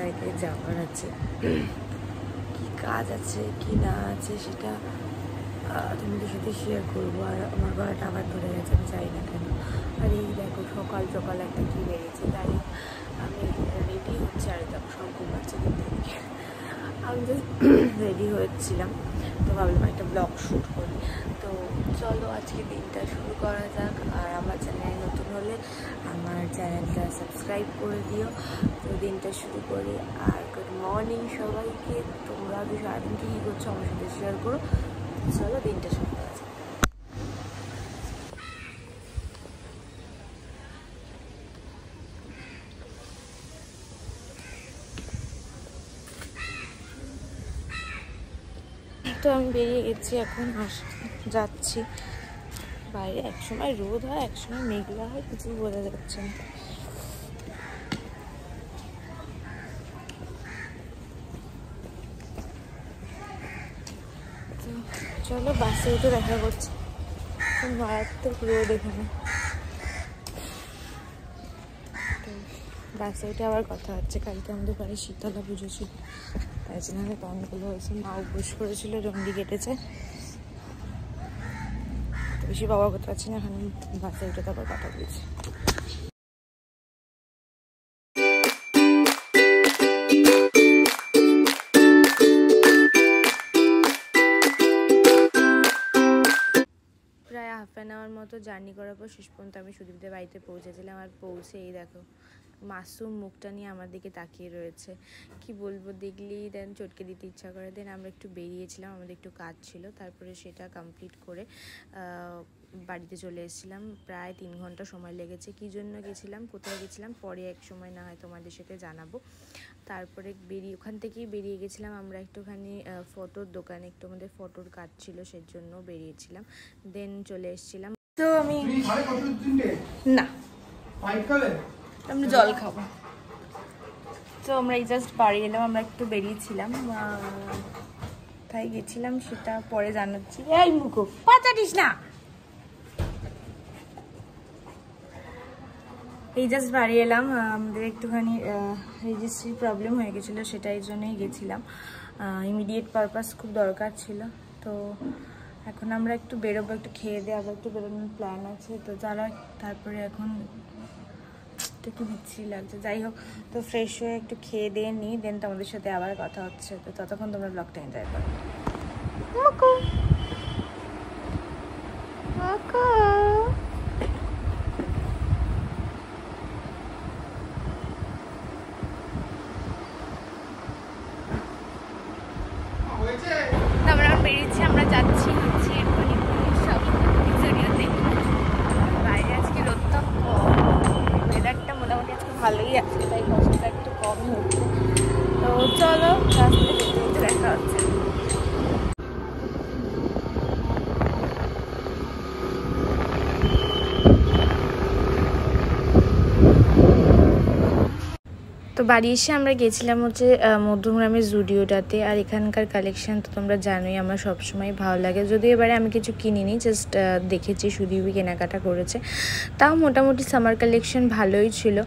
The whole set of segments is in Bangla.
জায়গায় যাওয়ার আছে, কি কাজ আছে কি না আছে সেটা তোমাদের সাথে শেয়ার করবো। আর আমার গলাটা আবার ধরে গেছে, আমি চাই না কেন। আর এই দেখো সকাল সকাল একটা কি বেরিয়েছে, তাই আমি রেডি হচ্ছে। আর দেখো সব ঘুমাচ্ছে দিন থেকে, আমি জাস্ট রেডি হয়েছিলাম, তো ভাবলাম একটা ব্লগ শ্যুট করি। তো চলো আজকে দিনটা শুরু করা যাক। আর আমার চ্যানেল নতুন হলে আমার চ্যানেলটা সাবস্ক্রাইব করে দিও। তো দিনটা শুরু করি। আর গুড মর্নিং সবাইকে। তোমরা সারাদিন কী কী করছো আমার সাথে শেয়ার করো। চলো দিনটা শুরু করা যাক। তো আমি বেরিয়ে গেছি এখন, যাচ্ছি বাইরে। একসময় রোদ হয়, একসময় মেঘলা হয়, কিছু বোঝা যাচ্ছে না। তো চলো বাসে উঠে দেখা করছি। মারাত্মক রোদ এখানে। তো বাসে উঠে আবার কথা হচ্ছে। কালকে আমাদের বাড়ি শীতলা পুজো ছিল, তাই জন্য অনেকগুলো হয়েছে। মা উপোস করেছিল, রন্ডি কেটেছে। বেশি বাবা করতে পারছি না, এখন বাসে উঠে তারপর কথা বলছি। প্রায় হাফ অ্যান আওয়ার মতো জার্নি করার পর শেষ পর্যন্ত আমি সুদীপদের বাড়িতে পৌঁছেছিলাম। আর পৌঁছে এই দেখো মাসুম মুখটা নিয়ে আমার দিকে তাকিয়ে রয়েছে। কি বলবো, দেখলেই দেন চটকে দিতে ইচ্ছা করে। দেন আমরা একটু বেরিয়েছিলাম, আমাদের একটু কাজ ছিল, তারপরে সেটা কমপ্লিট করে বাড়িতে চলে এসেছিলাম। প্রায় 3 ঘন্টা সময় লেগেছে। কী জন্য গেছিলাম, কোথায় গেছিলাম পরে এক সময় না হয় তোমাদের সাথে জানাবো। তারপরে ওখান থেকেই বেরিয়ে গেছিলাম আমরা একটুখানি ফটোর দোকানে, একটু আমাদের ফটোর কাজ ছিল, সেজন্য বেরিয়েছিলাম। দেন চলে এসেছিলাম। তো আমি না আমরা জল খাবো। তো আমরা এই জাস্ট বাড়ি এলাম, আমরা একটু বেরিয়েছিলাম, তাই গেছিলাম সেটা পরে জানাচ্ছি। এই মুখো পাচাটিস না। এই জাস্ট বাড়ি এলাম, আমাদের একটুখানি রেজিস্ট্রি প্রবলেম হয়ে গেছিলো, সেটাই জন্যই গেছিলাম। ইমিডিয়েট পারপাস খুব দরকার ছিল। তো এখন আমরা একটু বেরোবো, একটু খেয়ে দিয়ে আবার একটু বেরোনোর প্ল্যান আছে। তো তারপরে এখন একটু বিচ্ছিরি লাগছে, যাই হোক। তো ফ্রেশ হয়ে একটু খেয়ে দিয়ে নিই, দেন তোমাদের সাথে আবার কথা হচ্ছে। তো ততক্ষণ তোমরা ব্লগটা এনজয় করো। আমরা বেরিয়েছি, আমরা যাচ্ছি হচ্ছে সব ভিডিওতে। বাইরে আজকে রোদটা কম, ওয়েদারটা মোটামুটি আজকে ভালোই আছে, তাই কষ্টটা একটু কমই হচ্ছে। তো চলো রাস্তায় যেতে যেতে দেখা হচ্ছে। তো বাড়ি এসে আমরা গেছিলাম হচ্ছে মধ্যমগ্রামের জুডিওটাতে। আর এখানকার কালেকশান তো তোমরা জানোই আমার সবসময় ভালো লাগে। যদিও এবারে আমি কিছু কিনিনি, জাস্ট দেখেছি, সুদীপই কেনাকাটা করেছে। তাও মোটামুটি সামার কালেকশান ভালোই ছিল।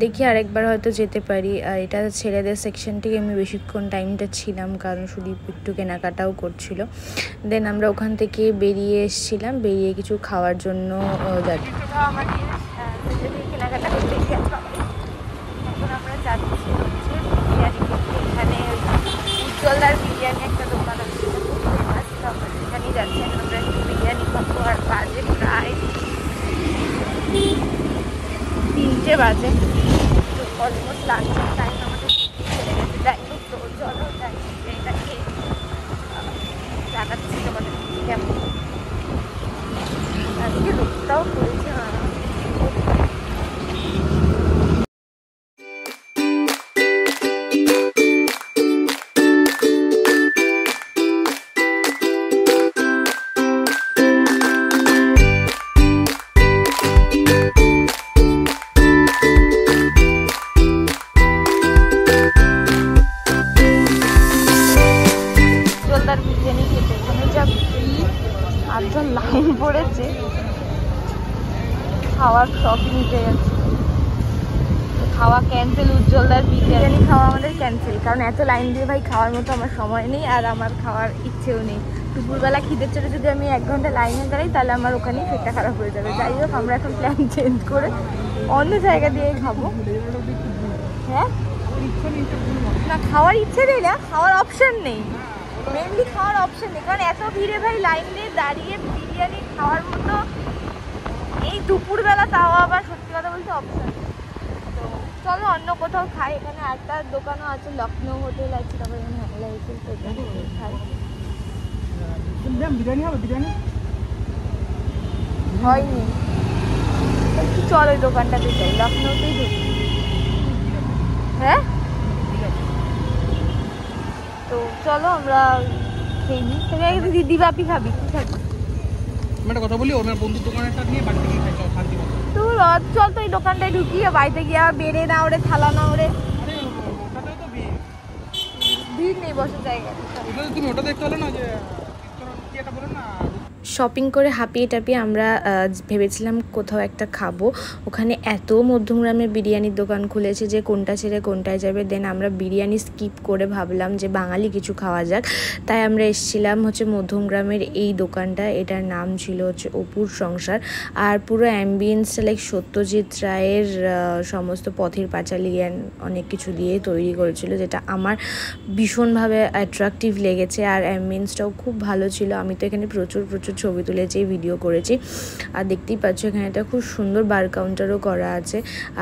দেখি আরেকবার হয়তো যেতে পারি। আর এটা ছেলেদের সেকশন থেকে আমি বেশিক্ষণ টাইমটা ছিলাম, কারণ সুদীপ একটু কেনাকাটাও করছিল। দেন আমরা ওখান থেকে বেরিয়ে এসেছিলাম, বেরিয়ে কিছু খাওয়ার জন্য যাচ্ছি। কেনাকাটা করতে এখন আমরা যাচ্ছি হচ্ছে বিরিয়ানি খেতে। এখানে উজ্জ্বলদার বিরিয়ানি একটা দোকান আছে, খুব ফেমাস। তো আমরা সেখানেই যাচ্ছি, এখন আমরা একটু বিরিয়ানি খাবো। আর বাজে প্রায় 3টে বাজে, তো অলমোস্ট লাঞ্চের টাইম আমাদের চলে গেছে। যাই হোক, তো চলো যাই বিরিয়ানিটা খেয়ে জানাচ্ছি তোমাদের কেমন। আজকে রোদটাও পড়েছে। লাইন পড়েছে, খাওয়ার শখ নিতে যাচ্ছে। খাওয়া ক্যান্সেল, উজ্জ্বলদার বিরিয়ানি খাওয়া আমাদের ক্যান্সেল, কারণ এত লাইন দিয়ে ভাই খাওয়ার মতো আমার সময় নেই, আর আমার খাওয়ার ইচ্ছেও নেই। দুপুরবেলা খিদের চড়ে যদি আমি 1 ঘন্টা লাইনে দাঁড়াই তাহলে আমার ওখানেই পেটটা খারাপ হয়ে যাবে। যাই হোক, আমরা এখন প্ল্যান চেঞ্জ করে অন্য জায়গা দিয়ে খাবো। হ্যাঁ না, খাওয়ার ইচ্ছে নেই না, খাওয়ার অপশন নেই, মেনলি খাওয়ার অপশন নেই, কারণ এত ভিড়ে ভাই লাইন দিয়ে দাঁড়িয়ে বিরিয়ানি খাওয়ার মতো এই দুপুরবেলা, তাও আবার সত্যি কথা বলতে অপশন। তো চলো অন্য কোথাও খাই। এখানে একটা দোকানও আছে, লখনৌ হোটেল আছে, তারপরে এখানে হামলা হোটেল, তো এখানে খাই। বিরিয়ানি হবে? বিরিয়ানি হয়নি, একটু চল ওই দোকানটাতে যাই, লখনৌতেই ঢুকি। হ্যাঁ তো চলো আমরা খেয়ে নিই। তুমি দিদি বাপি খাবি, কি খাবি? একটা কথা বলি, ওর বন্ধুর দোকানটা নিয়ে বাড়ি থেকে খাই, চল শান্তি মতো। তুই চল তো এই দোকানটায় ঢুকি, বাড়িতে গিয়ে বেড়ে না ওরে, থালা না ওরে, ভিড় নেই বসার জায়গা। তুমি ওটা দেখতে হলো না যে কি একটা বলে না, শপিং করে হাঁপিয়ে টাপিয়ে আমরা ভেবেছিলাম কোথাও একটা খাবো। ওখানে এত মধ্যমগ্রামে বিরিয়ানির দোকান খুলেছে যে কোনটা ছেড়ে কোনটায় যাবে। দেন আমরা বিরিয়ানি স্কিপ করে ভাবলাম যে বাঙালি কিছু খাওয়া যাক, তাই আমরা এসেছিলাম হচ্ছে মধ্যমগ্রামের এই দোকানটা। এটার নাম ছিল হচ্ছে অপুর সংসার, আর পুরো অ্যাম্বিয়েন্সটা লাইক সত্যজিৎ রায়ের সমস্ত পথের পাঁচালী অনেক কিছু দিয়ে তৈরি করেছিল, যেটা আমার ভীষণভাবে অ্যাট্রাকটিভ লেগেছে, আর অ্যাম্বিয়েন্সটাও খুব ভালো ছিল। আমি তো এখানে প্রচুর ছবি তুলেছি, ভিডিও করেছি, আর দেখতেই পাচ্ছ এখানে একটা খুব সুন্দর বার কাউন্টারও করা আছে।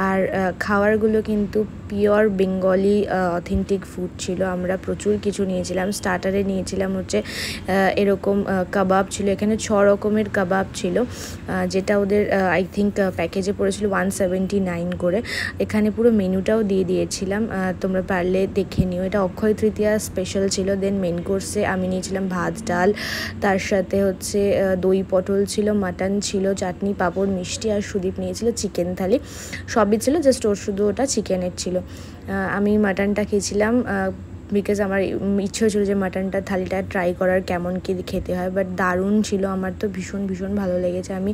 আর খাবারগুলো কিন্তু পিওর বেঙ্গলি অথেন্টিক ফুড ছিল। আমরা প্রচুর কিছু নিয়েছিলাম। স্টার্টারে নিয়েছিলাম হচ্ছে এরকম কাবাব ছিল, এখানে 6 রকমের কাবাব ছিল, যেটা ওদের আই থিঙ্ক প্যাকেজে পড়েছিল 179 করে। এখানে পুরো মেনুটাও দিয়ে দিয়েছিলাম, তোমরা পারলে দেখে নিও। এটা অক্ষয় তৃতীয়া স্পেশাল ছিল। দেন মেন কোর্সে আমি নিয়েছিলাম ভাত ডাল, তার সাথে হচ্ছে দই পটল ছিল, মাটন ছিল, চাটনি পাঁপড় মিষ্টি, আর সুদীপ নিয়েছিল চিকেন থালি। সবই ছিল, জাস্ট ওর শুধু ওটা চিকেনের ছিল। আমি মাটনটা খেয়েছিলাম বিকজ আমার ইচ্ছে হয়েছিল যে মাটনটা থালিটা ট্রাই করার কেমন কী খেতে হয়, বাট দারুণ ছিল। আমার তো ভীষণ ভালো লেগেছে। আমি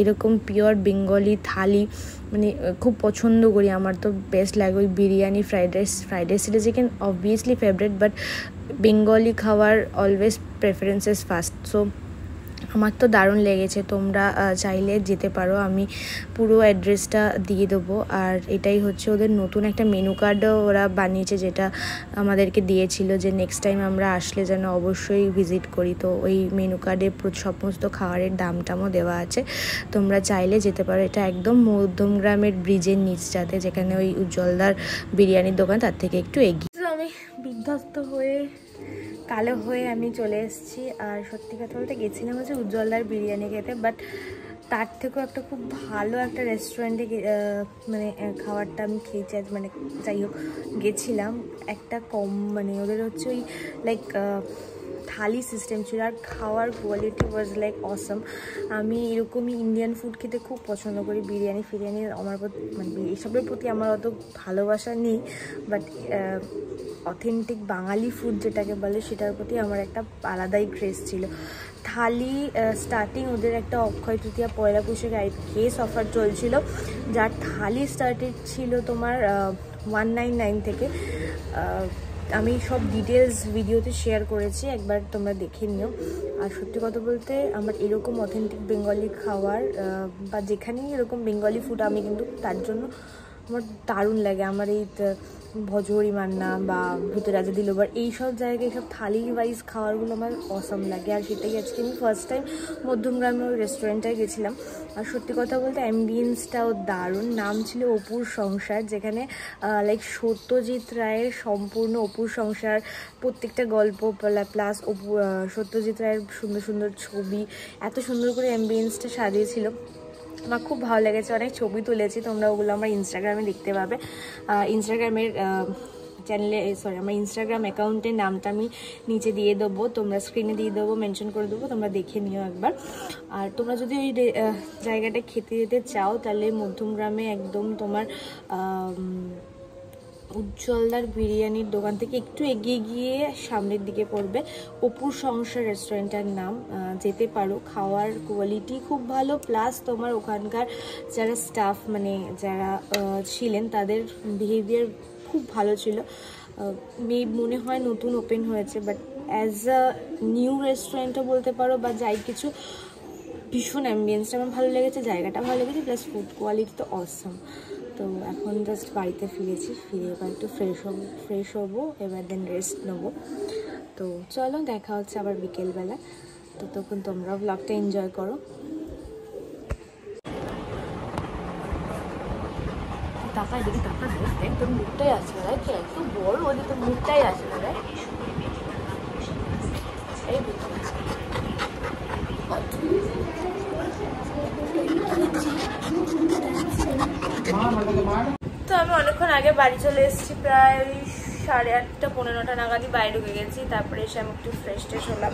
এরকম পিওর বেঙ্গলি থালি মানে খুব পছন্দ করি, আমার তো বেস্ট লাগে। ওই biryani, fried rice chilli chicken obviously favourite, but Bengali খাবার অলওয়েজ প্রেফারেন্সেস ফার্স্ট। সো আমার তো দারুণ লেগেছে। তোমরা চাইলে যেতে পারো, আমি পুরো অ্যাড্রেসটা দিয়ে দেবো। আর এটাই হচ্ছে ওদের নতুন একটা মেনু কার্ডও ওরা বানিয়েছে, যেটা আমাদেরকে দিয়েছিল যে নেক্সট টাইম আমরা আসলে যেন অবশ্যই ভিজিট করি। তো ওই মেনু কার্ডে সমস্ত খাবারের দামটামও দেওয়া আছে, তোমরা চাইলে যেতে পারো। এটা একদম মধ্যমগ্রামের ব্রিজের নিচটাতে, যেখানে ওই উজ্জ্বলদার বিরিয়ানির দোকান তার থেকে একটু এগিয়ে। আমি বিধ্বস্ত হয়ে কালো হয়ে আমি চলে এসেছি। আর সত্যি কথা বলতে গেছিলাম হচ্ছে উজ্জ্বলদার বিরিয়ানি খেতে, বাট তার থেকেও একটা খুব ভালো একটা রেস্টুরেন্টে মানে খাবারটা আমি খেয়েছি। মানে যাই হোক গেছিলাম, একটা কম মানে ওদের হচ্ছে ওই লাইক থালি সিস্টেম ছিল, আর খাওয়ার কোয়ালিটি ওয়াজ লাইক অসম। আমি এরকমই ইন্ডিয়ান ফুড খেতে খুব পছন্দ করি। বিরিয়ানি আমার মানে এইসবের প্রতি আমার অত ভালোবাসা নেই, বাট অথেন্টিক বাঙালি ফুড যেটাকে বলে সেটার প্রতি আমার একটা আলাদাই ক্রেজ ছিল। থালি স্টার্টিং ওদের একটা অক্ষয় তৃতীয়া পয়লা বৈশাখে কেস অফার চলছিল, যার থালি স্টার্টেড ছিল তোমার 199 থেকে। আমি সব ডিটেলস ভিডিওতে শেয়ার করেছি, একবার তোমরা দেখে নিও। আর সত্যি কথা বলতে আমার এরকম অথেন্টিক বেঙ্গলি খাবার বা যেখানেই এরকম বেঙ্গলি ফুড, আমি কিন্তু তার জন্য আমার দারুণ লাগে। আমার এই ভজহরি মান্না বা ভূতের রাজা দিলবার এইসব জায়গায় এইসব থালি ওয়াইজ খাবারগুলো আমার অসম লাগে। আর সেটাই আজকে আমি ফার্স্ট টাইম মধ্যমগ্রামে ওই রেস্টুরেন্টটায় গেছিলাম। আর সত্যি কথা বলতে অ্যাম্বিয়েন্সটাও দারুণ। নাম ছিল অপুর সংসার, যেখানে লাইক সত্যজিৎ রায়ের সম্পূর্ণ অপুর সংসার প্রত্যেকটা গল্প প্লাস সত্যজিৎ রায়ের সুন্দর ছবি, এত সুন্দর করে অ্যাম্বিয়েন্সটা সাজিয়েছিল। আমার খুব ভালো লেগেছে, অনেক ছবি তুলেছি, তোমরা ওগুলো আমার ইনস্টাগ্রামে দেখতে পাবে। ইনস্টাগ্রামের চ্যানেলে আমার ইনস্টাগ্রাম অ্যাকাউন্টের নামটা আমি নিচে দিয়ে দেবো, তোমরা স্ক্রিনে দিয়ে দেবো, মেনশন করে দেবো, তোমরা দেখে নিও একবার। আর তোমরা যদি ওই জায়গাটা খেতে যেতে চাও তাহলে মধ্যমগ্রামে একদম তোমার উজ্জ্বলদার বিরিয়ানির দোকান থেকে একটু এগিয়ে গিয়ে সামনের দিকে পড়বে, অপুর সংসার রেস্টুরেন্টের নাম। যেতে পারো, খাওয়ার কোয়ালিটি খুব ভালো, প্লাস তোমার ওখানকার যারা স্টাফ মানে যারা ছিলেন তাদের বিহেভিয়ার খুব ভালো ছিল। মনে হয় নতুন ওপেন হয়েছে, বাট অ্যাজ আ নিউ রেস্টুরেন্টও বলতে পারো বা যাই কিছু, ভীষণ অ্যাম্বিয়েন্সটা আমার ভালো লেগেছে, জায়গাটা ভালো লেগেছে, প্লাস ফুড কোয়ালিটি তো অসম। তো এখন জাস্ট বাড়িতে ফিরে এবার একটু ফ্রেশ হবো, এবার দেন রেস্ট নেবো। তো চলো, দেখা হচ্ছে আবার বিকেলবেলা। তো তখন তোমরা ব্লগটা এনজয় করো। টাকা এদিকে টাকা দেখ, তোর মুখটাই আসে না, এত বড় ওদের তোর মুখটাই আসে না। এই তো আমি অনেকক্ষণ আগে বাড়ি চলে এসেছি, প্রায় ওই 8:30 পৌনে 9টা নাগাদই বাইরে ঢুকে গেছি। তারপরে এসে আমি একটু ফ্রেশ হলাম,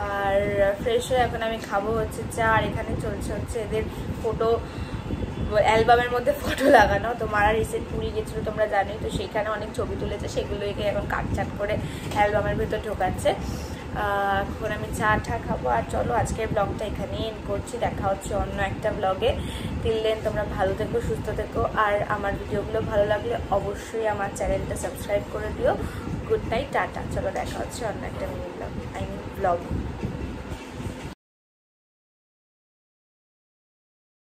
আর ফ্রেশ হয়ে এখন আমি খাবো হচ্ছে চা। আর এখানে চলছে হচ্ছে এদের ফটো অ্যালবামের মধ্যে ফটো লাগানো। তো মারা রিসেন্ট পুরী গেছিলো তোমরা জানোই, তো সেইখানে অনেক ছবি তুলেছে, সেগুলোকে এখন কাটছাট করে অ্যালবামের ভেতর ঢোকাচ্ছে। এখন আমি চা খাবো। আর চলো, আজকের ব্লগটা এখানেই এন্ড করছি, দেখা হচ্ছে অন্য একটা ব্লগে। টিল দেন তোমরা ভালো থেকো, সুস্থ থেকো, আর আমার ভিডিওগুলো ভালো লাগলে অবশ্যই আমার চ্যানেলটা সাবস্ক্রাইব করে দিও। Good night, tata. চলো, দেখা হচ্ছে অন্য একটা মিনি ব্লগ, ব্লগ।